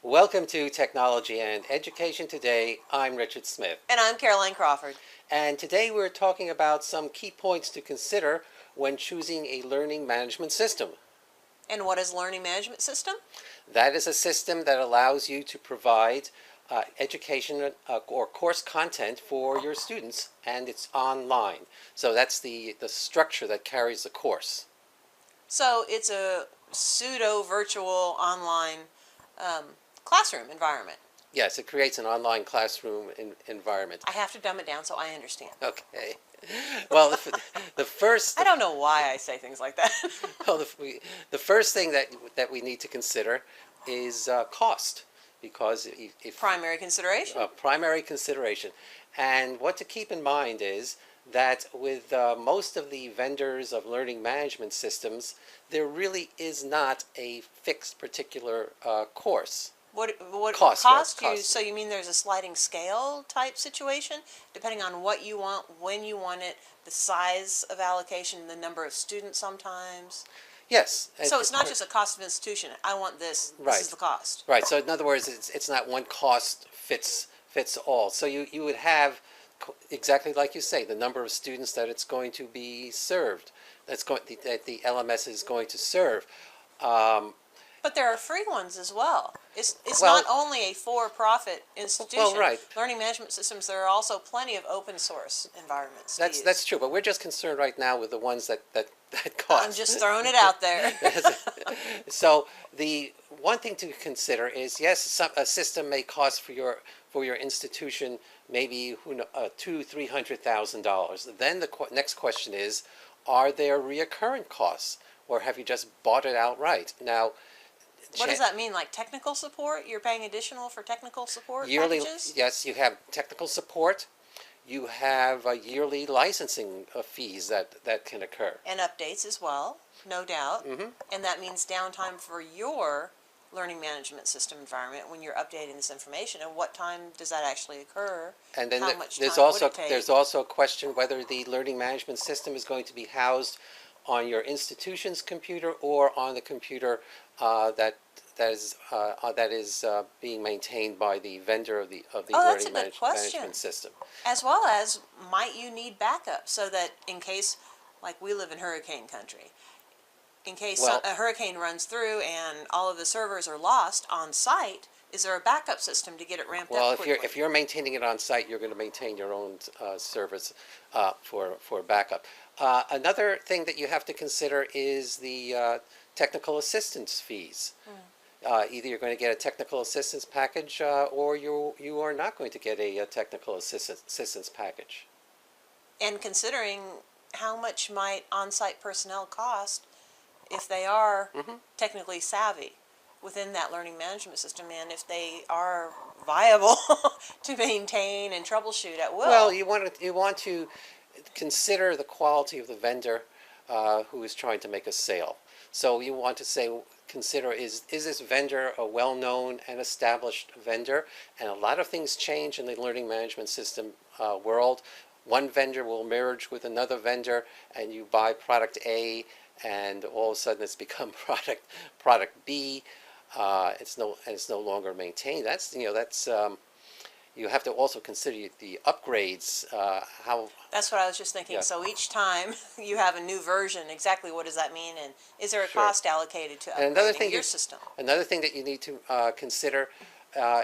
Welcome to Technology and Education Today. I'm Richard Smith. And I'm Caroline Crawford. And today we're talking about some key points to consider when choosing a learning management system. And what is learning management system? That is a system that allows you to provide education or course content for your students, and it's online. So that's the structure that carries the course. So it's a pseudo-virtual online classroom environment. Yes, it creates an online classroom environment. I have to dumb it down so I understand. Okay. Well, the first... I don't know why I say things like that. Well, the first thing that we need to consider is cost, because if Primary consideration. Primary consideration. And what to keep in mind is that with most of the vendors of learning management systems, there really is not a fixed particular course. What Cost, cost right, you? cost. So you mean there's a sliding scale type situation, depending on what you want, when you want it, the size of allocation, the number of students sometimes. Yes. So it's not just a cost of institution. I want this. This Right. is the cost. Right. So in other words, it's not one cost fits all. So you would have exactly like you say, the number of students that it's going to be served, that the LMS is going to serve. But there are free ones as well. It's Well- not only a for-profit institution. right. Learning management systems, there are also plenty of open source environments. That's true, but we're just concerned right now with the ones that cost. I'm just throwing it out there. So the one thing to consider is, yes, a system may cost for your institution maybe $200,000-300,000. Then the next question is, are there reoccurrent costs, or have you just bought it outright? Now, What does that mean? Like technical support? You're paying additional for technical support yearly, packages? yes, you have technical support. You have yearly licensing fees that can occur. And updates as well, no doubt. Mhm. And that means downtime for your learning management system environment when you're updating this information. And what time does that actually occur? And then How much there's time would also it take? there's also a question whether the learning management system is going to be housed on your institution's computer or on the computer that is being maintained by the vendor of the Oh, that's learning a good question. management system. As well as, might you need backup so that in case, like we live in hurricane country, in case Well- a hurricane runs through and all of the servers are lost on site, is there a backup system to get it ramped Well, up quickly? if you're maintaining it on site, you're going to maintain your own servers for backup. Another thing that you have to consider is the technical assistance fees. Either you're going to get a technical assistance package, or you are not going to get a technical assistance package. And considering how much might on-site personnel cost if they are technically savvy within that learning management system, and if they are viable to maintain and troubleshoot at will. Well, you want to consider the quality of the vendor who is trying to make a sale. So you want to consider, is this vendor a well-known and established vendor? And a lot of things change in the learning management system world. One vendor will merge with another vendor, and you buy product A, and all of a sudden it's become product B. It's no longer maintained. You have to also consider the upgrades. How That's what I was just thinking. Yeah. So each time you have a new version, exactly what does that mean? And is there a Sure. cost allocated to And another upgrading thing your system? Another thing that you need to consider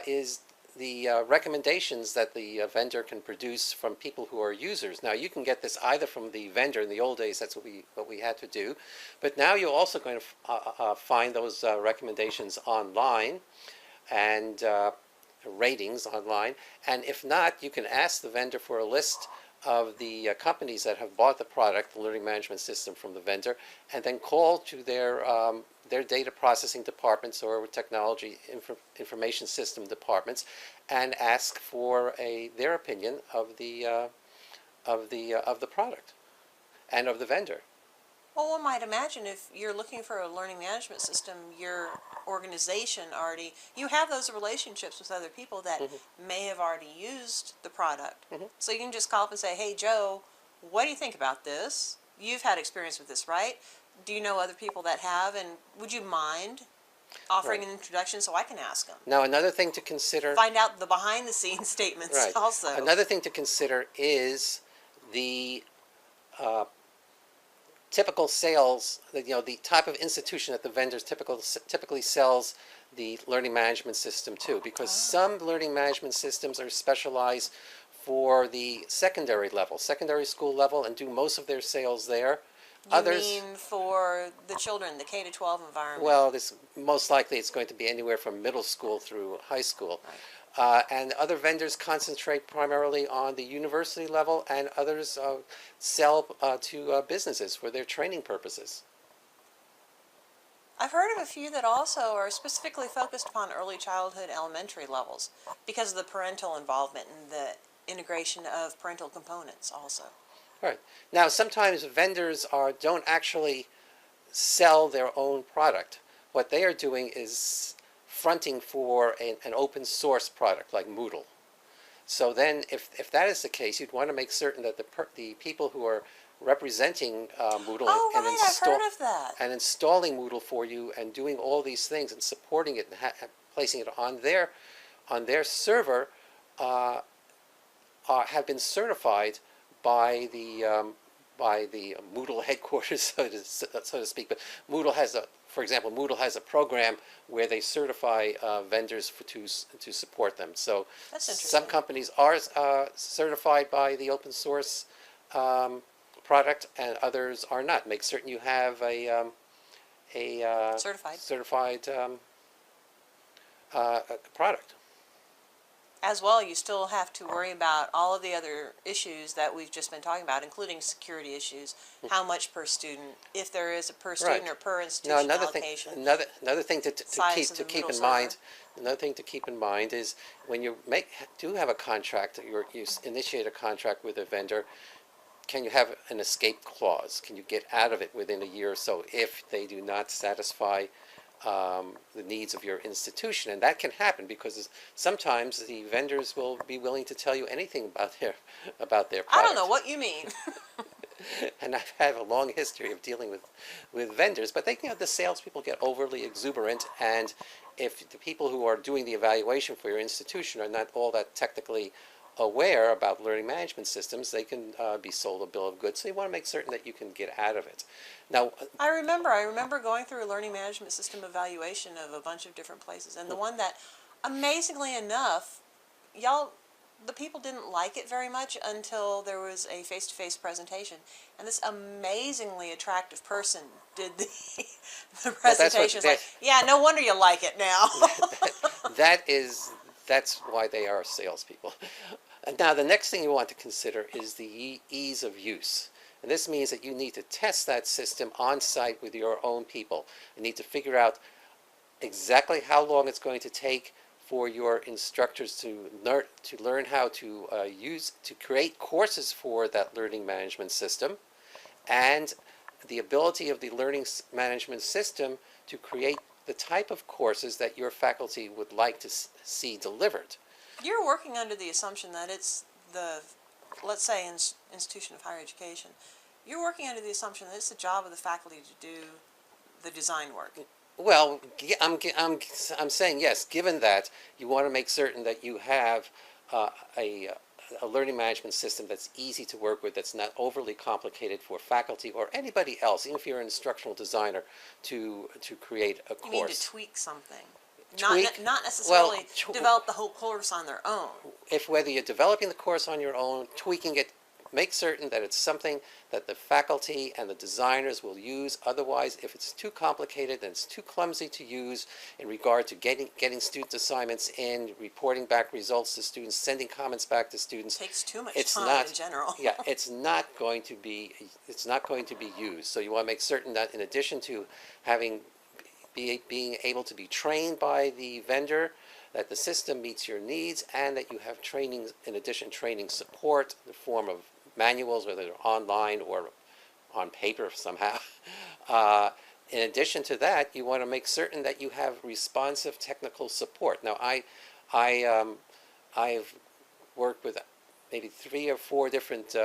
is the recommendations that the vendor can produce from people who are users. Now, you can get this either from the vendor. In the old days, that's what we had to do, but now you're also going to find those recommendations online, and ratings online. And if not, you can ask the vendor for a list of the companies that have bought the product, the learning management system, from the vendor, and then call to their data processing departments or technology information system departments, and ask for their opinion of the product and of the vendor. Well, one might imagine if you're looking for a learning management system, your organization already, you have those relationships with other people that may have already used the product. So you can just call up and say, hey, Joe, what do you think about this? You've had experience with this, right? Do you know other people that have, and would you mind offering an introduction so I can ask them. Now, another thing to consider. Find out the behind the scenes statements Right. also. Another thing to consider is the typical sales, the type of institution that the vendors typically sells the learning management system to, because some learning management systems are specialized for the secondary school level, and do most of their sales there. You Others, mean for the children, the K to 12 environment? well, most likely it's going to be anywhere from middle school through high school. And other vendors concentrate primarily on the university level, and others sell to businesses for their training purposes. I've heard of a few that also are specifically focused upon early childhood elementary levels because of the parental involvement and the integration of parental components also. Right. Now, sometimes vendors don't actually sell their own product. What they are doing is fronting for an open source product like Moodle. So then, if that is the case, you'd want to make certain that the people who are representing Moodle I've heard of that. and installing Moodle for you and doing all these things and supporting it and placing it on their server have been certified by the Moodle headquarters, so to speak. But for example, Moodle has a program where they certify vendors to support them. So That's interesting. some companies are certified by the open source product, and others are not. Make certain you have a certified product. As well, you still have to worry about all of the other issues that we've just been talking about, including security issues, how much per student, if there is a per student or per Now, institution allocation. another thing to keep in mind. Another thing to keep in mind is when you do have a contract, you initiate a contract with a vendor. Can you have an escape clause? Can you get out of it within a year or so if they do not satisfy the needs of your institution? And that can happen because sometimes the vendors will be willing to tell you anything about their product. I don't know what you mean. And I've had a long history of dealing with vendors, but the salespeople get overly exuberant, and if the people who are doing the evaluation for your institution are not all that technically aware about learning management systems, they can be sold a bill of goods. So you want to make certain that you can get out of it. Now, I remember going through a learning management system evaluation of a bunch of different places, and the one that, amazingly enough, the people didn't like it very much until there was a face-to-face presentation, and this amazingly attractive person did the presentation. It's like, yeah, no wonder you like it now. That's why they are salespeople. And now the next thing you want to consider is the ease of use. And this means that you need to test that system on site with your own people. You need to figure out exactly how long it's going to take for your instructors to learn how to create courses for that learning management system, and the ability of the learning management system to create the type of courses that your faculty would like to see delivered. You're working under the assumption that it's let's say, institution of higher education. You're working under the assumption that it's the job of the faculty to do the design work. Well, I'm saying yes. Given that, you want to make certain that you have a learning management system that's easy to work with, that's not overly complicated for faculty or anybody else, even if you're an instructional designer, to create a course. You mean to tweak something? Tweak? Not necessarily develop the whole course on their own. Whether you're developing the course on your own, tweaking it, make certain that it's something that the faculty and the designers will use. Otherwise, if it's too complicated and it's too clumsy to use in regard to getting student assignments in, reporting back results to students, sending comments back to students, it takes too much time in general. Yeah, it's not going to be used. So you want to make certain that in addition to being able to be trained by the vendor, that the system meets your needs, and that you have training support in the form of manuals, whether they're online or on paper somehow. In addition to that, you want to make certain that you have responsive technical support. Now, I've worked with maybe 3 or 4 different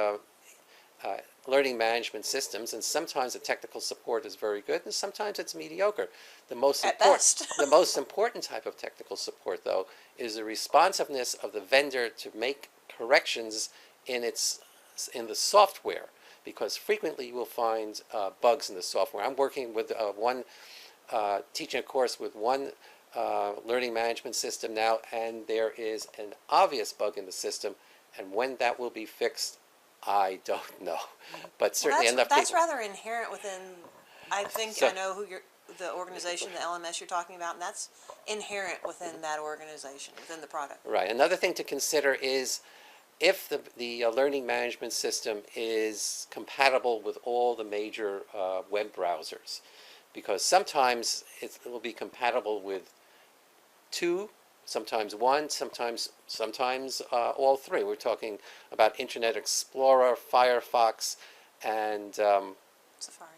learning management systems, and sometimes the technical support is very good, and sometimes it's mediocre. The most At important, best. the most important type of technical support, though, is the responsiveness of the vendor to make corrections in the software, because frequently you will find bugs in the software. I'm working with teaching a course with one learning management system now, and there is an obvious bug in the system, and when that will be fixed, I don't know. But certainly Well, enough that's people. rather inherent within, I think So- I know the organization, the LMS you're talking about, and that's inherent within that organization, within the product. Right. Another thing to consider is if the learning management system is compatible with all the major web browsers, because sometimes it will be compatible with two, sometimes one, sometimes all three. We're talking about Internet Explorer, Firefox, and Safari.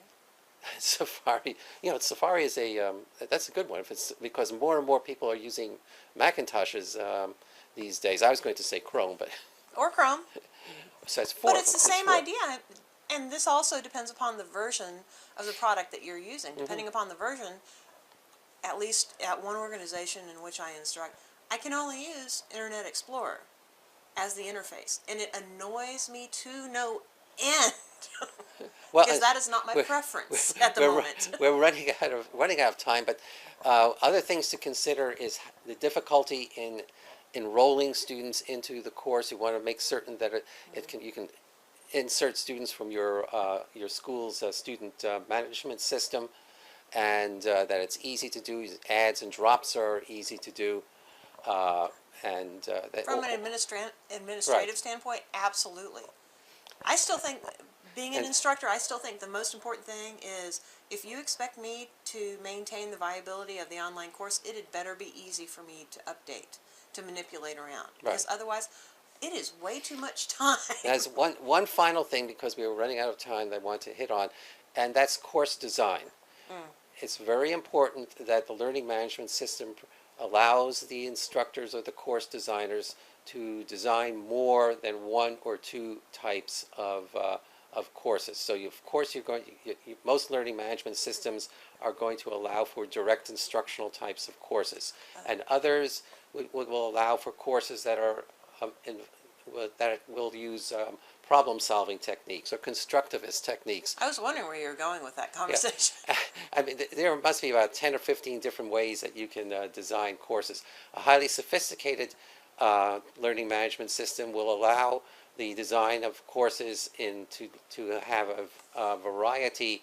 Safari. Safari is that's a good one. If it's because more and more people are using Macintoshes these days. I was going to say Chrome, but Or Chrome. so it's four. But of it's the them. same four. idea. And this also depends upon the version of the product that you're using. Depending upon the version, at least at one organization in which I instruct, I can only use Internet Explorer as the interface. And it annoys me to no end. Well, Because that is not my we're- preference at the we're, moment. We're running out of time, but other things to consider is the difficulty in enrolling students into the course. You want to make certain that you can insert students from your school's student management system, and that it's easy to do. Adds and drops are easy to do, and From an administrative standpoint, absolutely. I still think, being an And- instructor, I still think the most important thing is if you expect me to maintain the viability of the online course, it had better be easy for me to update, to manipulate around. Because otherwise, it is way too much time. There's one final thing, because we were running out of time, that I want to hit on, and that's course design. It's very important that the learning management system allows the instructors or the course designers to design more than one or two types of courses. So of course most learning management systems are going to allow for direct instructional types of courses, and others will allow for courses that are that will use problem-solving techniques or constructivist techniques. I was wondering where you were going with that conversation. I mean, there must be about 10 or 15 different ways that you can design courses. A highly sophisticated learning management system will allow the design of courses to have a variety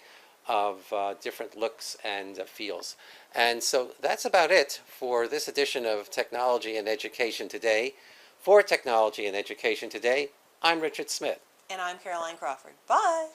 of different looks and feels. And so that's about it for this edition of Technology and Education Today. For Technology and Education Today, I'm Richard Smith. And I'm Caroline Crawford. Bye.